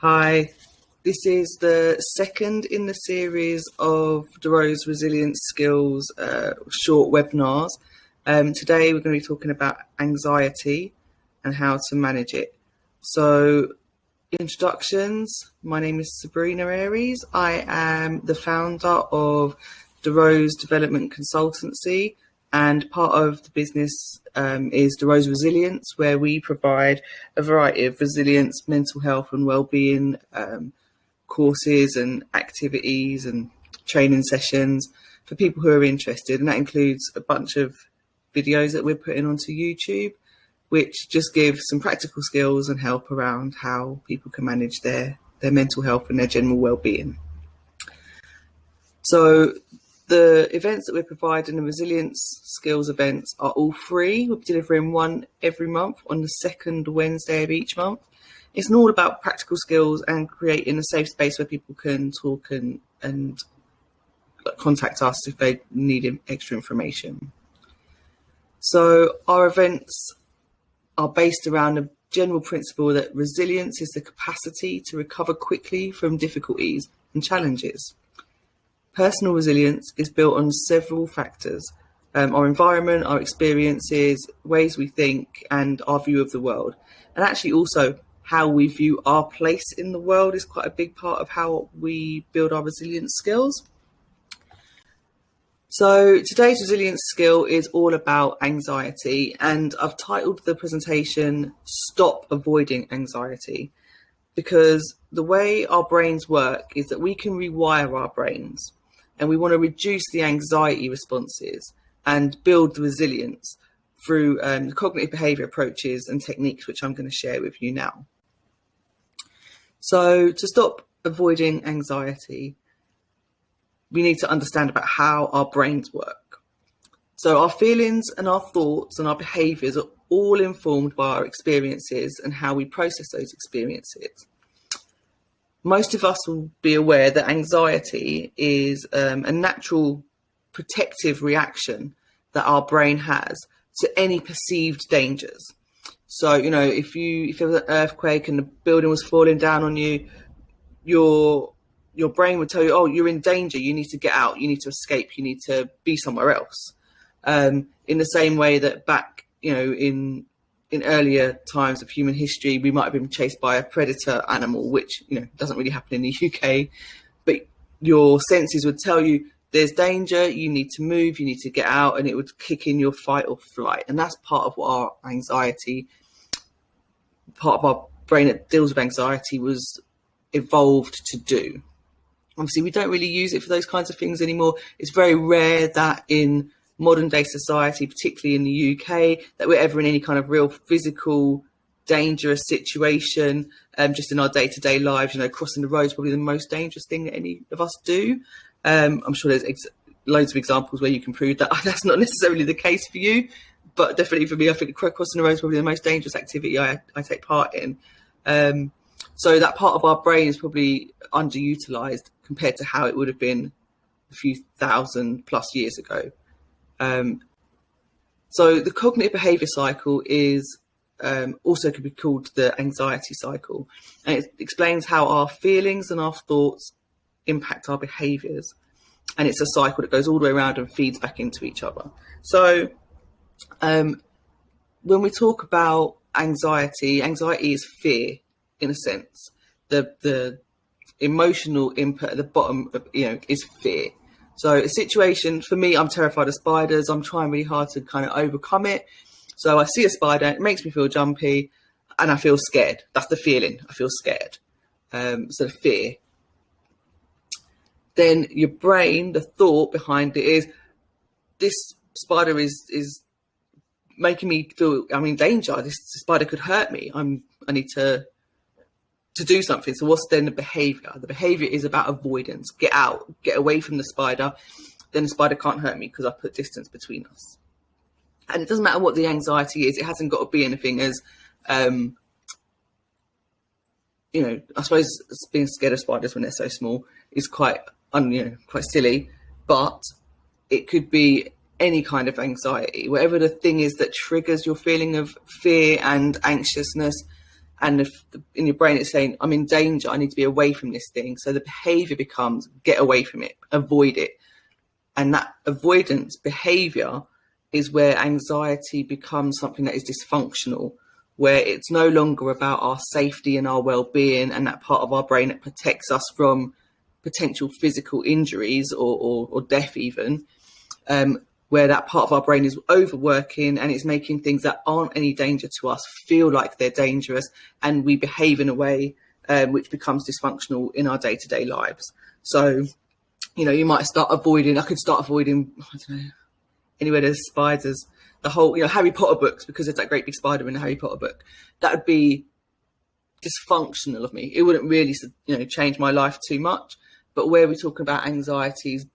Hi, this is the second in the series of DeRose Resilience Skills short webinars. Today we're going to be talking about anxiety and how to manage it. So, introductions. My name is Sabrina Aries. I am the founder of DeRose Development Consultancy, and part of the business is DeRose Resilience, where we provide a variety of resilience, mental health and wellbeing courses and activities and training sessions for people who are interested. And that includes a bunch of videos that we're putting onto YouTube, which just give some practical skills and help around how people can manage their mental health and their general wellbeing. So the events that we're providing, the resilience skills events, are all free. We'll be delivering one every month on the second Wednesday of each month. It's all about practical skills and creating a safe space where people can talk and contact us if they need extra information. So our events are based around a general principle that resilience is the capacity to recover quickly from difficulties and challenges. Personal resilience is built on several factors: our environment, our experiences, ways we think, and our view of the world. And actually also how we view our place in the world is quite a big part of how we build our resilience skills. So today's resilience skill is all about anxiety, and I've titled the presentation "Stop Avoiding Anxiety," because the way our brains work is that we can rewire our brains, and we want to reduce the anxiety responses and build the resilience through the cognitive behaviour approaches and techniques, which I'm going to share with you now. So to stop avoiding anxiety, we need to understand about how our brains work. So our feelings and our thoughts and our behaviours are all informed by our experiences and how we process those experiences. Most of us will be aware that anxiety is a natural protective reaction that our brain has to any perceived dangers. So, you know, if there was an earthquake and the building was falling down on you, your brain would tell you, oh, you're in danger, you need to get out, you need to escape, you need to be somewhere else. In the same way that back, in earlier times of human history, we might have been chased by a predator animal, which, doesn't really happen in the UK, but your senses would tell you there's danger, you need to move, you need to get out, and it would kick in your fight or flight. And that's part of what our anxiety, part of our brain that deals with anxiety was evolved to do. Obviously, we don't really use it for those kinds of things anymore. It's very rare that in modern day society, particularly in the UK, that we're ever in any kind of real physical dangerous situation. Just in our day-to-day lives, crossing the road is probably the most dangerous thing that any of us do. I'm sure there's loads of examples where you can prove that that's not necessarily the case for you, but definitely for me, I think crossing the road is probably the most dangerous activity I take part in. So that part of our brain is probably underutilized compared to how it would have been a few thousand plus years ago. So the cognitive behaviour cycle is also could be called the anxiety cycle, and it explains how our feelings and our thoughts impact our behaviours, and it's a cycle that goes all the way around and feeds back into each other. So when we talk about anxiety is fear, in a sense. The emotional input at the bottom of, is fear. So a situation, for me, I'm terrified of spiders. I'm trying really hard to kind of overcome it. So I see a spider, it makes me feel jumpy, and I feel scared. That's the feeling. I feel scared. So fear. Then your brain, the thought behind it is, this spider is making me feel I'm in danger. This spider could hurt me. I need to do something. So what's then the behavior? The behavior is about avoidance. Get out, get away from the spider. Then the spider can't hurt me because I put distance between us. And it doesn't matter what the anxiety is. It hasn't got to be anything as, I suppose being scared of spiders when they're so small is quite silly, but it could be any kind of anxiety, whatever the thing is that triggers your feeling of fear and anxiousness And if in your brain it's saying, I'm in danger, I need to be away from this thing. So the behavior becomes get away from it, avoid it. And that avoidance behavior is where anxiety becomes something that is dysfunctional, where it's no longer about our safety and our well-being and that part of our brain that protects us from potential physical injuries or death even, where that part of our brain is overworking and it's making things that aren't any danger to us feel like they're dangerous, and we behave in a way which becomes dysfunctional in our day-to-day lives. So, you know, you might start avoiding, I don't know, anywhere there's spiders, the whole, you know, Harry Potter books, because there's that great big spider in the Harry Potter book. That would be dysfunctional of me. It wouldn't really, you know, change my life too much. But where we talk about anxieties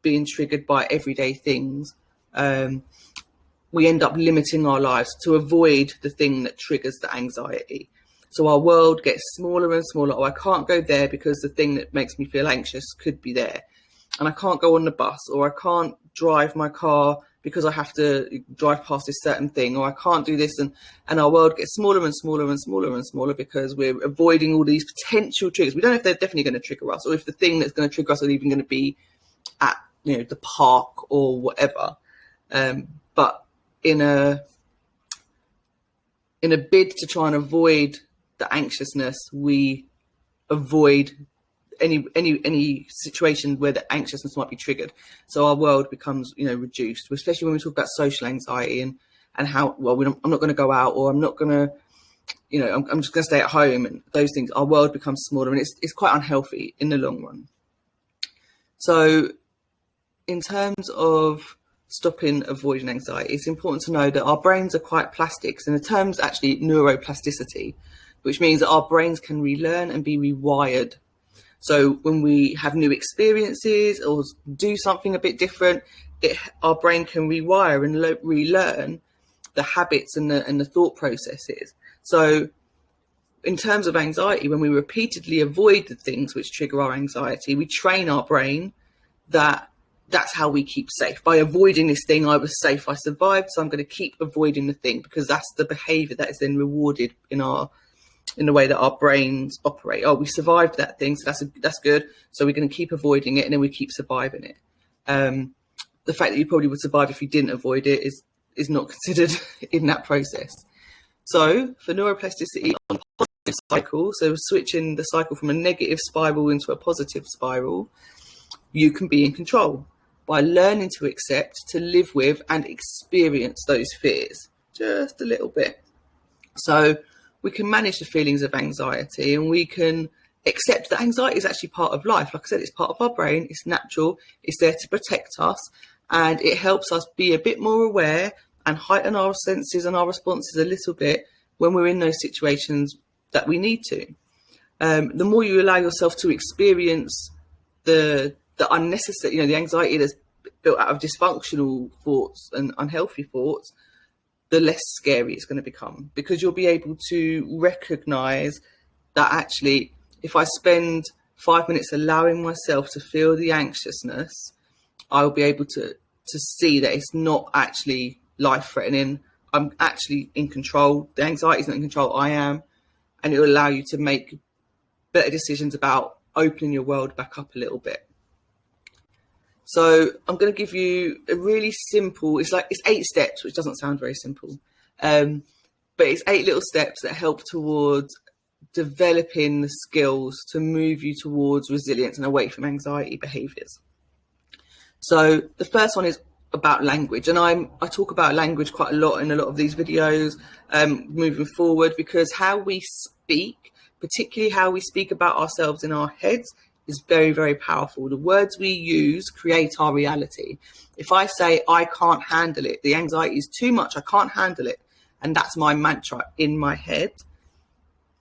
being triggered by everyday things, we end up limiting our lives to avoid the thing that triggers the anxiety. So our world gets smaller and smaller. Oh, I can't go there because the thing that makes me feel anxious could be there. And I can't go on the bus, or I can't drive my car because I have to drive past this certain thing, or I can't do this. And our world gets smaller and smaller and smaller and smaller because we're avoiding all these potential triggers. We don't know if they're definitely going to trigger us, or if the thing that's going to trigger us is even going to be at, you know, the park or whatever. But in a bid to try and avoid the anxiousness, we avoid any situation where the anxiousness might be triggered. So our world becomes, you know, reduced, especially when we talk about social anxiety and how, well, I'm not going to go out, or I'm not going to, you know, I'm just going to stay at home, and those things. Our world becomes smaller, and it's quite unhealthy in the long run. So in terms of stopping avoiding anxiety, it's important to know that our brains are quite plastic. So the term's actually neuroplasticity, which means that our brains can relearn and be rewired. So when we have new experiences or do something a bit different, our brain can rewire and relearn the habits and the thought processes. So in terms of anxiety, when we repeatedly avoid the things which trigger our anxiety, we train our brain that that's how we keep safe. By avoiding this thing, I was safe, I survived, so I'm going to keep avoiding the thing, because that's the behavior that is then rewarded in the way that our brains operate. Oh, we survived that thing, so that's good. So we're going to keep avoiding it, and then we keep surviving it. The fact that you probably would survive if you didn't avoid it is not considered in that process. So for neuroplasticity on positive cycle, so switching the cycle from a negative spiral into a positive spiral, you can be in control by learning to accept, to live with, and experience those fears just a little bit. So we can manage the feelings of anxiety, and we can accept that anxiety is actually part of life. Like I said, it's part of our brain, it's natural, it's there to protect us, and it helps us be a bit more aware and heighten our senses and our responses a little bit when we're in those situations that we need to. The more you allow yourself to experience the unnecessary, the anxiety that's built out of dysfunctional thoughts and unhealthy thoughts, the less scary it's going to become, because you'll be able to recognize that actually, if I spend 5 minutes allowing myself to feel the anxiousness, I'll be able to see that it's not actually life-threatening. I'm actually in control. The anxiety is not in control. I am. And it will allow you to make better decisions about opening your world back up a little bit. So I'm going to give you a really simple, it's 8 steps, which doesn't sound very simple. But it's 8 little steps that help towards developing the skills to move you towards resilience and away from anxiety behaviours. So the first one is about language. And I talk about language quite a lot in a lot of these videos moving forward, because how we speak, particularly how we speak about ourselves in our heads, is very, very powerful. The words we use create our reality. If I say, I can't handle it, the anxiety is too much, I can't handle it, and that's my mantra in my head,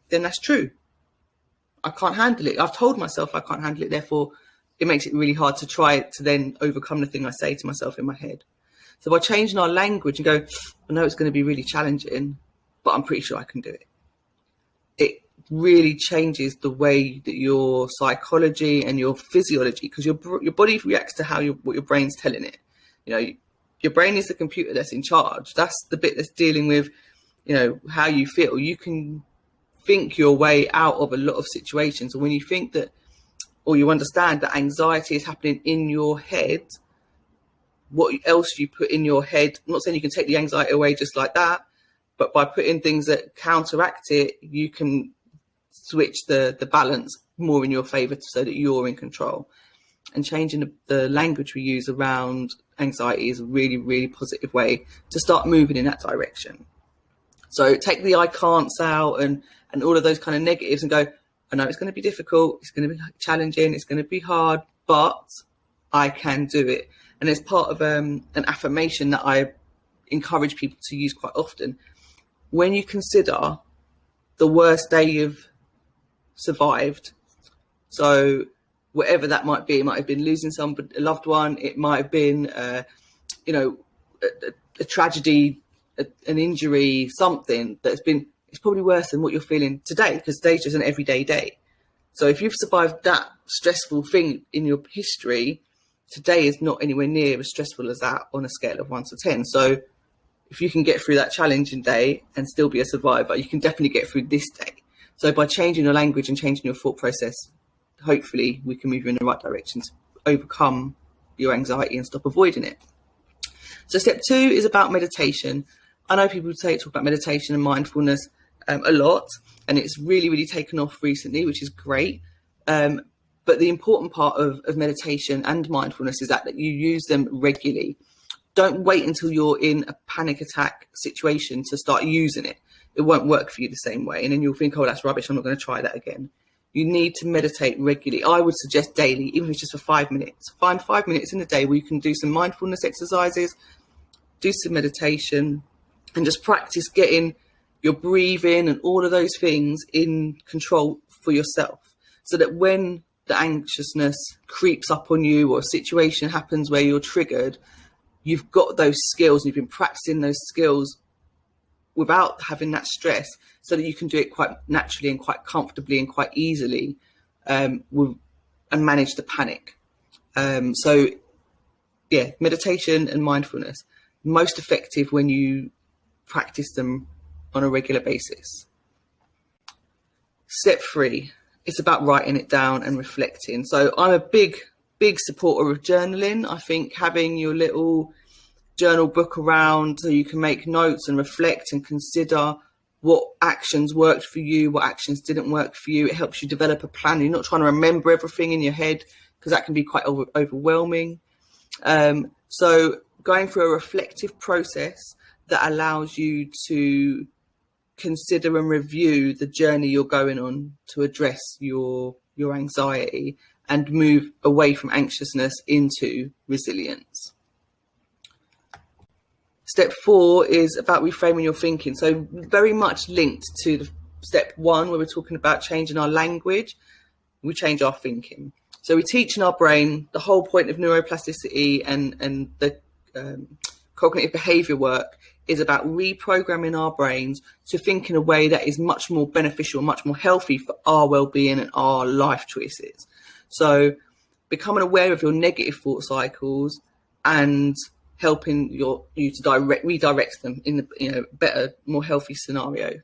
then that's true. I can't handle it. I've told myself I can't handle it, therefore it makes it really hard to try to then overcome the thing I say to myself in my head. So by changing our language and go, I know it's going to be really challenging, but I'm pretty sure I can do it. It really changes the way that your psychology and your physiology, because your body reacts to what your brain's telling it. Your brain is the computer that's in charge. That's the bit that's dealing with, how you feel. You can think your way out of a lot of situations. And when you think that, or you understand that anxiety is happening in your head, what else you put in your head, I'm not saying you can take the anxiety away just like that, but by putting things that counteract it, you can switch the balance more in your favor so that you're in control. And changing the language we use around anxiety is a really, really positive way to start moving in that direction. So take the I can'ts out and all of those kind of negatives and go, I know it's going to be difficult, it's going to be challenging, it's going to be hard, but I can do it. And as part of an affirmation that I encourage people to use quite often, when you consider the worst day you've survived, so whatever that might be, it might have been losing somebody, a loved one, it might have been, a tragedy, an injury, something that's been, it's probably worse than what you're feeling today, because today's just an everyday day. So if you've survived that stressful thing in your history, today is not anywhere near as stressful as that on a scale of 1 to 10. So if you can get through that challenging day and still be a survivor, you can definitely get through this day. So by changing your language and changing your thought process, hopefully we can move you in the right direction to overcome your anxiety and stop avoiding it. So step 2 is about meditation. I know people talk about meditation and mindfulness a lot, and it's really, really taken off recently, which is great. But the important part of meditation and mindfulness is that you use them regularly. Don't wait until you're in a panic attack situation to start using it. It won't work for you the same way. And then you'll think, oh, that's rubbish, I'm not going to try that again. You need to meditate regularly. I would suggest daily, even if it's just for 5 minutes. Find 5 minutes in the day where you can do some mindfulness exercises, do some meditation, and just practice getting your breathing and all of those things in control for yourself, so that when the anxiousness creeps up on you or a situation happens where you're triggered, you've got those skills and you've been practicing those skills without having that stress, so that you can do it quite naturally and quite comfortably and quite easily, and manage the panic. So yeah, meditation and mindfulness, most effective when you practice them on a regular basis. Step 3, it's about writing it down and reflecting. So I'm a big supporter of journaling. I think having your little journal book around so you can make notes and reflect and consider what actions worked for you, what actions didn't work for you. It helps you develop a plan. You're not trying to remember everything in your head, because that can be quite overwhelming. So going through a reflective process that allows you to consider and review the journey you're going on to address your anxiety and move away from anxiousness into resilience. Step 4 is about reframing your thinking. So very much linked to step 1, where we're talking about changing our language, we change our thinking. So we teach in our brain, the whole point of neuroplasticity and the cognitive behaviour work is about reprogramming our brains to think in a way that is much more beneficial, much more healthy for our well-being and our life choices. So becoming aware of your negative thought cycles and helping you to redirect them in the better, more healthy scenario.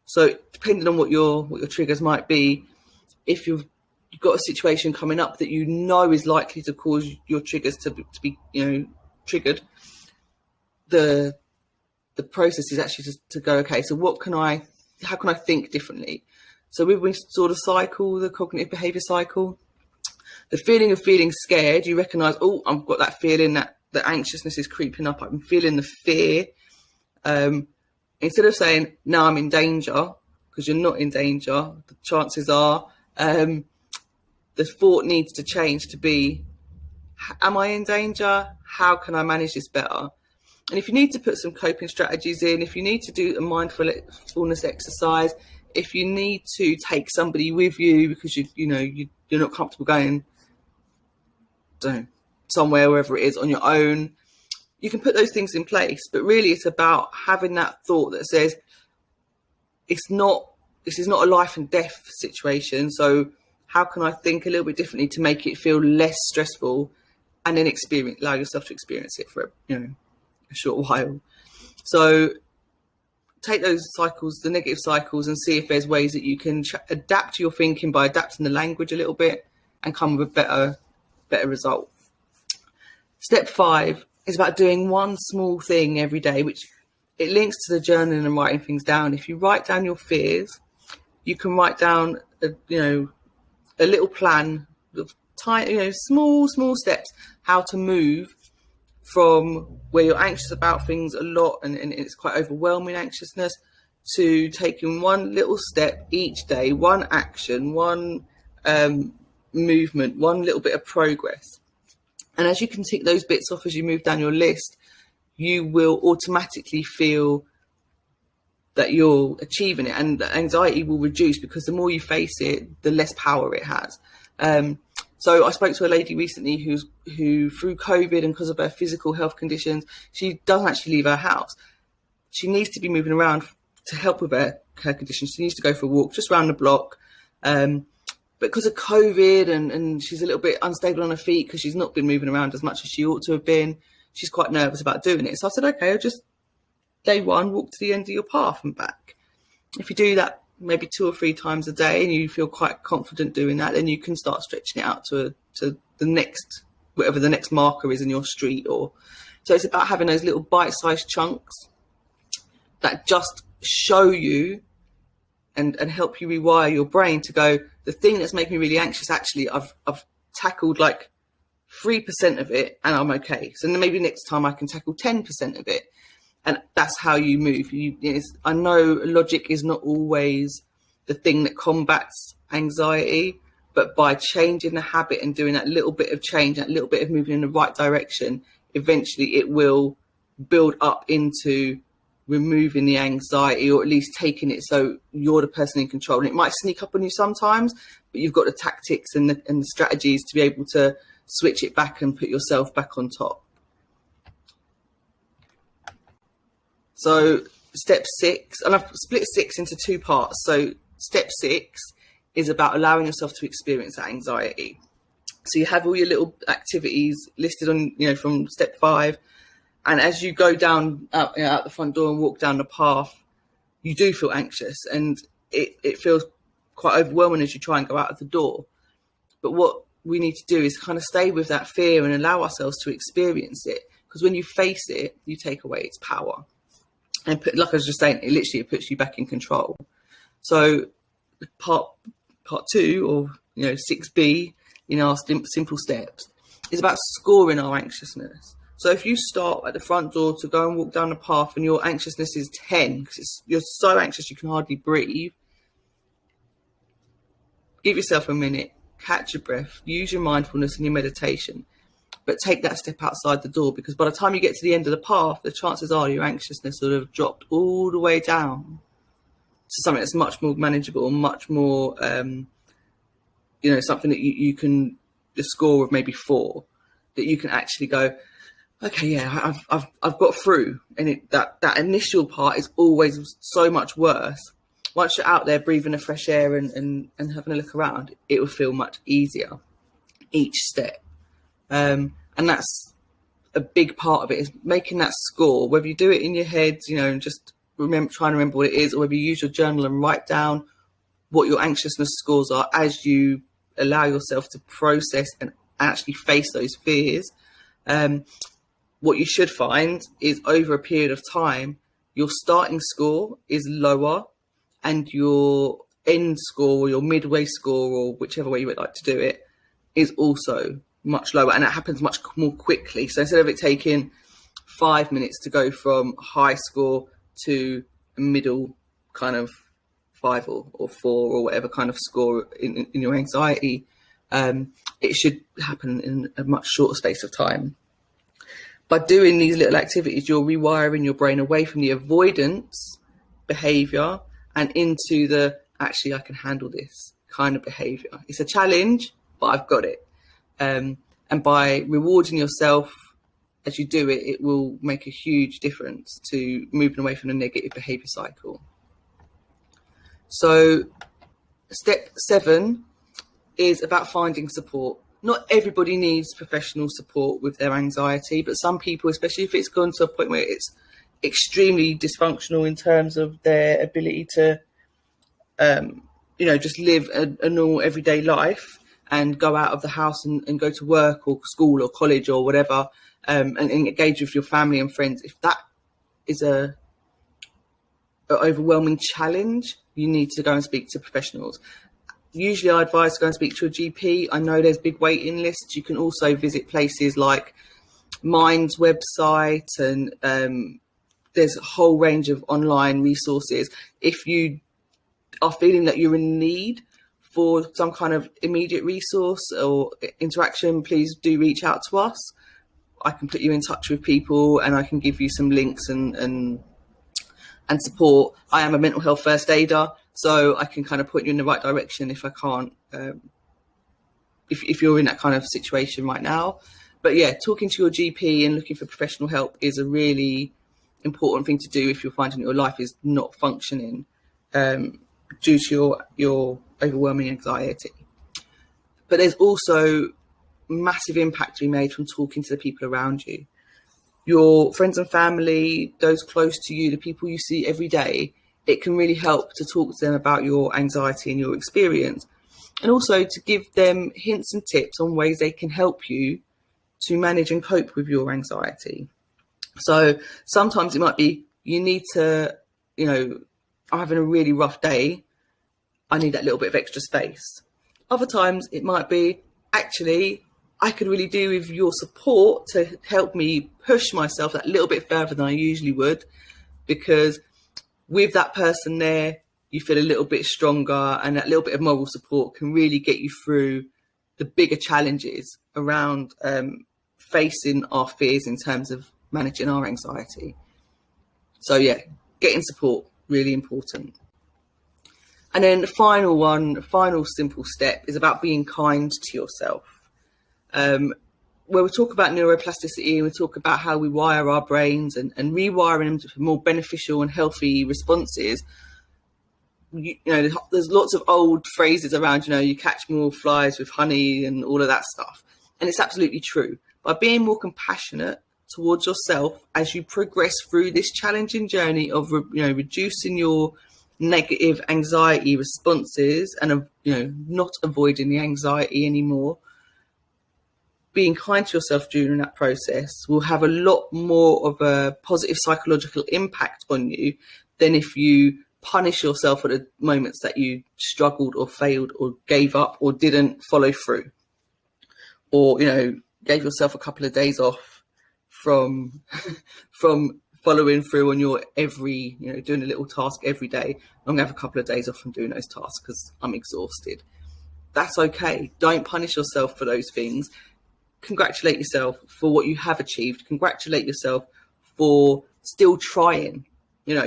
So depending on what your triggers might be, if you've got a situation coming up that you know is likely to cause your triggers to be triggered, the process is actually to go, okay, so how can I think differently? So we sort of cycle, the cognitive behaviour cycle. The feeling of feeling scared, you recognise, oh, I've got that feeling that the anxiousness is creeping up. I'm feeling the fear. Instead of saying, no, I'm in danger, because you're not in danger, the chances are the thought needs to change to be, am I in danger? How can I manage this better? And if you need to put some coping strategies in, if you need to do a mindfulness exercise, if you need to take somebody with you because you're not comfortable going somewhere, wherever it is, on your own, you can put those things in place. But really, it's about having that thought that says, this is not a life and death situation. So how can I think a little bit differently to make it feel less stressful, and then allow yourself to experience it for a short while. So take those cycles, the negative cycles, and see if there's ways that you can adapt your thinking by adapting the language a little bit and come with a better result. Step 5 is about doing one small thing every day, which it links to the journaling and writing things down. If you write down your fears, you can write down a little plan of tiny, small steps, how to move from where you're anxious about things a lot and it's quite overwhelming anxiousness, to taking one little step each day, one action, one movement, one little bit of progress. And as you can tick those bits off as you move down your list, you will automatically feel that you're achieving it, and the anxiety will reduce, because the more you face it, the less power it has. So I spoke to a lady recently who through COVID and because of her physical health conditions, she doesn't actually leave her house. She needs to be moving around to help with her condition. She needs to go for a walk just around the block. But because of COVID and she's a little bit unstable on her feet because she's not been moving around as much as she ought to have been, she's quite nervous about doing it. So I said, okay, I'll just, day one, walk to the end of your path and back. If you do that maybe 2 or 3 times a day and you feel quite confident doing that, then you can start stretching it out to the next, whatever the next marker is in your street. Or so it's about having those little bite-sized chunks that just show you and help you rewire your brain to go, the thing that's making me really anxious, actually I've tackled like 3% of it and I'm okay. So then maybe next time I can tackle 10% of it. And that's how you move. I know logic is not always the thing that combats anxiety, but by changing the habit and doing that little bit of change, that little bit of moving in the right direction, eventually it will build up into removing the anxiety, or at least taking it so you're the person in control. And it might sneak up on you sometimes, but you've got the tactics and the strategies to be able to switch it back and put yourself back on top. So step 6, and I've split 6 into 2 parts. So step 6 is about allowing yourself to experience that anxiety. So you have all your little activities listed on, from step 5. And as you go down out the front door and walk down the path, you do feel anxious, and it feels quite overwhelming as you try and go out of the door. But what we need to do is kind of stay with that fear and allow ourselves to experience it. Because when you face it, you take away its power. And like I was just saying, it puts you back in control. So part 2, or 6B in our simple steps, is about scoring our anxiousness. So if you start at the front door to go and walk down the path and your anxiousness is 10, because you're so anxious you can hardly breathe, give yourself a minute, catch your breath, use your mindfulness and your meditation. But take that step outside the door, because by the time you get to the end of the path, the chances are your anxiousness would have dropped all the way down to something that's much more manageable, much more, something that you can just score with maybe 4, that you can actually go, okay, yeah, I've got through. And that initial part is always so much worse. Once you're out there breathing the fresh air and having a look around, it will feel much easier each step. And that's a big part of it, is making that score, whether you do it in your head, and just trying to remember what it is, or whether you use your journal and write down what your anxiousness scores are as you allow yourself to process and actually face those fears. What you should find is, over a period of time, your starting score is lower and your end score, or your midway score, or whichever way you would like to do it, is also much lower, and it happens much more quickly. So instead of it taking 5 minutes to go from high score to a middle kind of 5 or 4 or whatever kind of score in your anxiety, it should happen in a much shorter space of time. By doing these little activities, you're rewiring your brain away from the avoidance behavior and into the, actually, I can handle this kind of behavior. It's a challenge, but I've got it. And by rewarding yourself as you do it, it will make a huge difference to moving away from the negative behavior cycle. So step 7 is about finding support. Not everybody needs professional support with their anxiety, but some people, especially if it's gone to a point where extremely dysfunctional in terms of their ability to, just live a normal everyday life and go out of the house and go to work or school or college or whatever, and engage with your family and friends. If that is an overwhelming challenge, you need to go and speak to professionals. Usually I advise to go and speak to a GP. I know there's big waiting lists. You can also visit places like Mind's website, and there's a whole range of online resources. If you are feeling that you're in need for some kind of immediate resource or interaction, please do reach out to us. I can put you in touch with people, and I can give you some links and support. I am a mental health first aider, so I can kind of point you in the right direction if I can't, if you're in that kind of situation right now. But yeah, talking to your GP and looking for professional help is a really important thing to do if you're finding your life is not functioning due to your overwhelming anxiety. But there's also massive impact to be made from talking to the people around you. Your friends and family, those close to you, the people you see every day, it can really help to talk to them about your anxiety and your experience, and also to give them hints and tips on ways they can help you to manage and cope with your anxiety. So sometimes it might be you need to, I'm having a really rough day, I need that little bit of extra space. Other times it might be, actually, I could really do with your support to help me push myself that little bit further than I usually would, because with that person there, you feel a little bit stronger, and that little bit of moral support can really get you through the bigger challenges around facing our fears in terms of managing our anxiety. So yeah, getting support, really important. And then the final simple step is about being kind to yourself. Where we talk about neuroplasticity, we talk about how we wire our brains and rewiring them for more beneficial and healthy responses. There's lots of old phrases around, you catch more flies with honey and all of that stuff. And it's absolutely true. By being more compassionate towards yourself as you progress through this challenging journey of, reducing your negative anxiety responses and, not avoiding the anxiety anymore, being kind to yourself during that process will have a lot more of a positive psychological impact on you than if you punish yourself at the moments that you struggled or failed or gave up or didn't follow through, or, gave yourself a couple of days off from following through on your doing a little task every day. I'm going to have a couple of days off from doing those tasks because I'm exhausted. That's okay. Don't punish yourself for those things. Congratulate yourself for what you have achieved. Congratulate yourself for still trying. You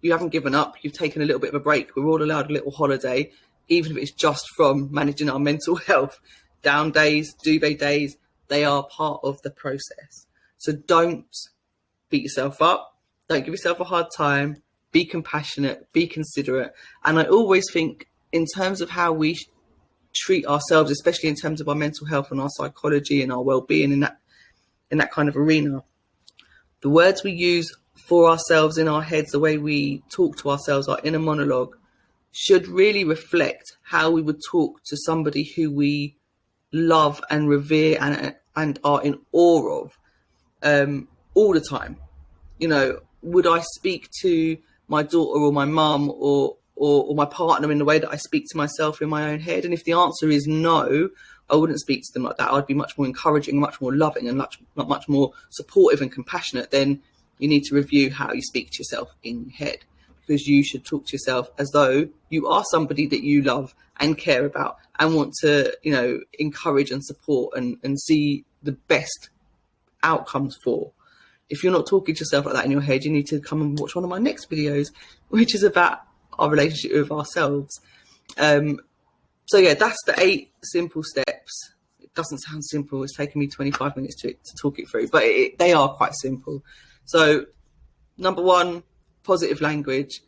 haven't given up. You've taken a little bit of a break. We're all allowed a little holiday, even if it's just from managing our mental health. Down days, duvet days, they are part of the process. So don't beat yourself up. Don't give yourself a hard time. Be compassionate, be considerate. And I always think in terms of how we treat ourselves, especially in terms of our mental health and our psychology and our well-being in that kind of arena, the words we use for ourselves in our heads, the way we talk to ourselves, our inner monologue, should really reflect how we would talk to somebody who we love and revere and are in awe of all the time. Would I speak to my daughter or my mum or my partner in the way that I speak to myself in my own head? And if the answer is no, I wouldn't speak to them like that. I'd be much more encouraging, much more loving, and much more supportive and compassionate. Then you need to review how you speak to yourself in your head, because you should talk to yourself as though you are somebody that you love and care about and want to, encourage and support and see the best outcomes for. If you're not talking to yourself like that in your head, you need to come and watch one of my next videos, which is about our relationship with ourselves. So yeah, that's the 8 simple steps. It doesn't sound simple. It's taken me 25 minutes to talk it through, but they are quite simple. So number 1, positive language.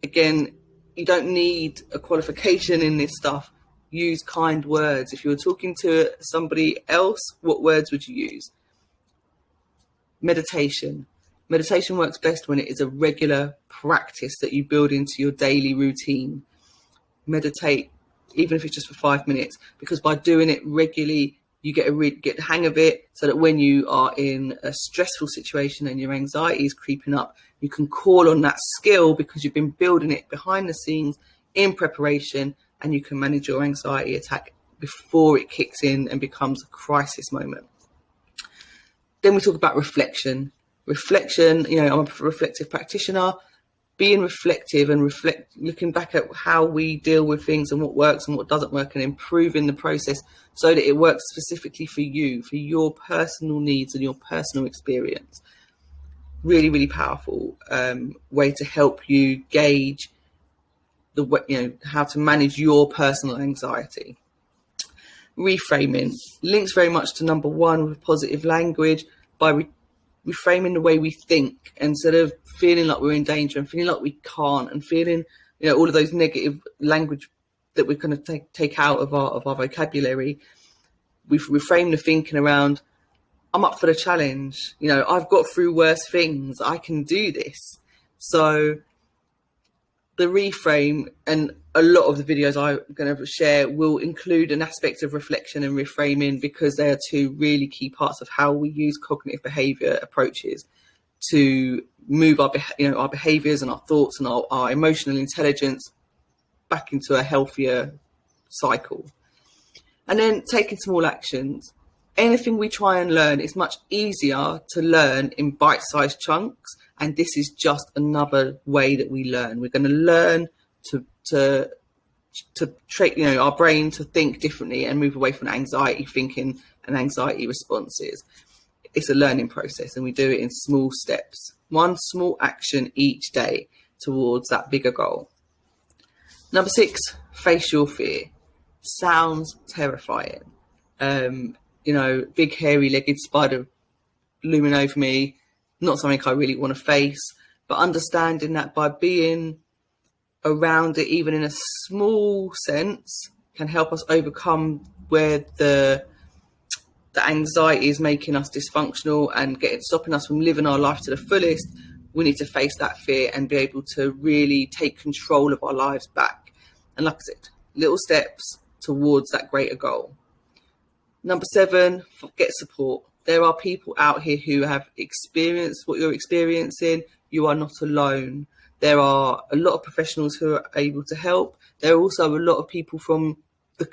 Again, you don't need a qualification in this stuff. Use kind words. If you were talking to somebody else, what words would you use? Meditation. Meditation works best when it is a regular practice that you build into your daily routine. Meditate, even if it's just for 5 minutes, because by doing it regularly, you get the hang of it, so that when you are in a stressful situation and your anxiety is creeping up, you can call on that skill because you've been building it behind the scenes in preparation, and you can manage your anxiety attack before it kicks in and becomes a crisis moment. Then we talk about reflection. Reflection, I'm a reflective practitioner. Being reflective and looking back at how we deal with things and what works and what doesn't work, and improving the process so that it works specifically for you, for your personal needs and your personal experience. Really, really powerful way to help you gauge how to manage your personal anxiety. Reframing links very much to number one with positive language, by reframing the way we think, instead of feeling like we're in danger and feeling like we can't, and feeling all of those negative language that we're going to take out of our vocabulary. We've reframed the thinking around, I'm up for the challenge, I've got through worse things, I can do this. So the reframe, and a lot of the videos I'm going to share will include an aspect of reflection and reframing, because they are two really key parts of how we use cognitive behaviour approaches to move our behaviours and our thoughts and our emotional intelligence back into a healthier cycle. And then taking small actions. Anything we try and learn is much easier to learn in bite-sized chunks, and this is just another way that we learn. We're going to learn to train our brain to think differently and move away from anxiety thinking and anxiety responses. It's a learning process, and we do it in small steps, one small action each day towards that bigger goal. Number 6, face your fear. Sounds terrifying. Big hairy legged spider looming over me, not something I really want to face, but understanding that by being around it, even in a small sense, can help us overcome where the anxiety is making us dysfunctional and stopping us from living our life to the fullest. We need to face that fear and be able to really take control of our lives back. And like I said, little steps towards that greater goal. Number 7, get support. There are people out here who have experienced what you're experiencing. You are not alone. There are a lot of professionals who are able to help. There are also a lot of people from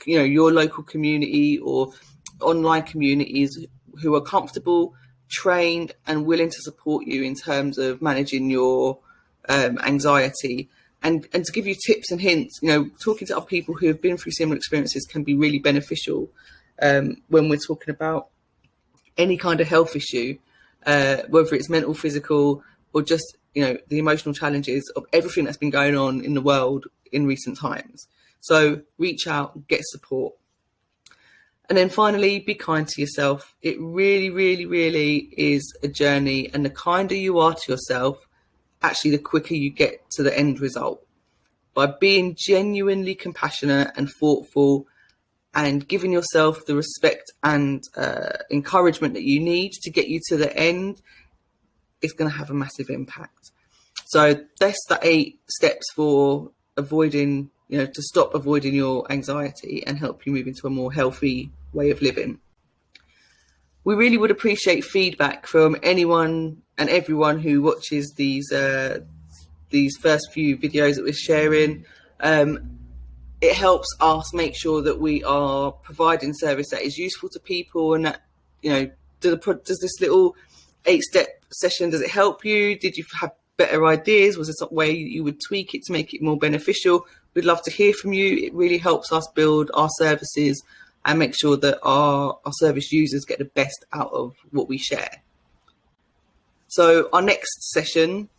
your local community or online communities who are comfortable, trained, and willing to support you in terms of managing your anxiety. And to give you tips and hints, talking to other people who have been through similar experiences can be really beneficial when we're talking about any kind of health issue, whether it's mental, physical, or just, the emotional challenges of everything that's been going on in the world in recent times. So reach out, get support. And then finally, be kind to yourself. It really, really, really is a journey. And the kinder you are to yourself, actually, the quicker you get to the end result. By being genuinely compassionate and thoughtful and giving yourself the respect and encouragement that you need to get you to the end, it's going to have a massive impact. So that's the 8 steps for avoiding, to stop avoiding your anxiety and help you move into a more healthy way of living. We really would appreciate feedback from anyone and everyone who watches these first few videos that we're sharing. It helps us make sure that we are providing service that is useful to people, and that, does this little 8-step session, does it help you? Did you have better ideas? Was there some way you would tweak it to make it more beneficial? We'd love to hear from you. It really helps us build our services and make sure that our service users get the best out of what we share. So our next session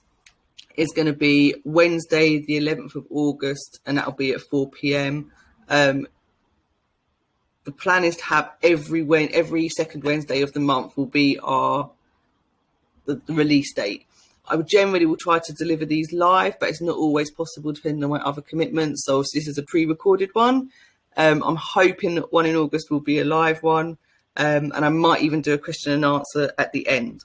is going to be Wednesday, the 11th of August, and that'll be at 4 p.m. The plan is to have every second Wednesday of the month will be the release date. I generally will try to deliver these live, but it's not always possible depending on my other commitments. So this is a pre-recorded one. I'm hoping that one in August will be a live one, and I might even do a question and answer at the end.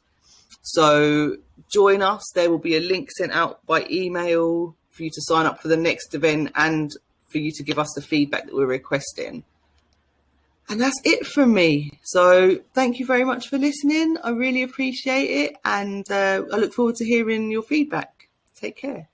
So join us. There will be a link sent out by email for you to sign up for the next event and for you to give us the feedback that we're requesting. And that's it from me. So thank you very much for listening. I really appreciate it. And I look forward to hearing your feedback. Take care.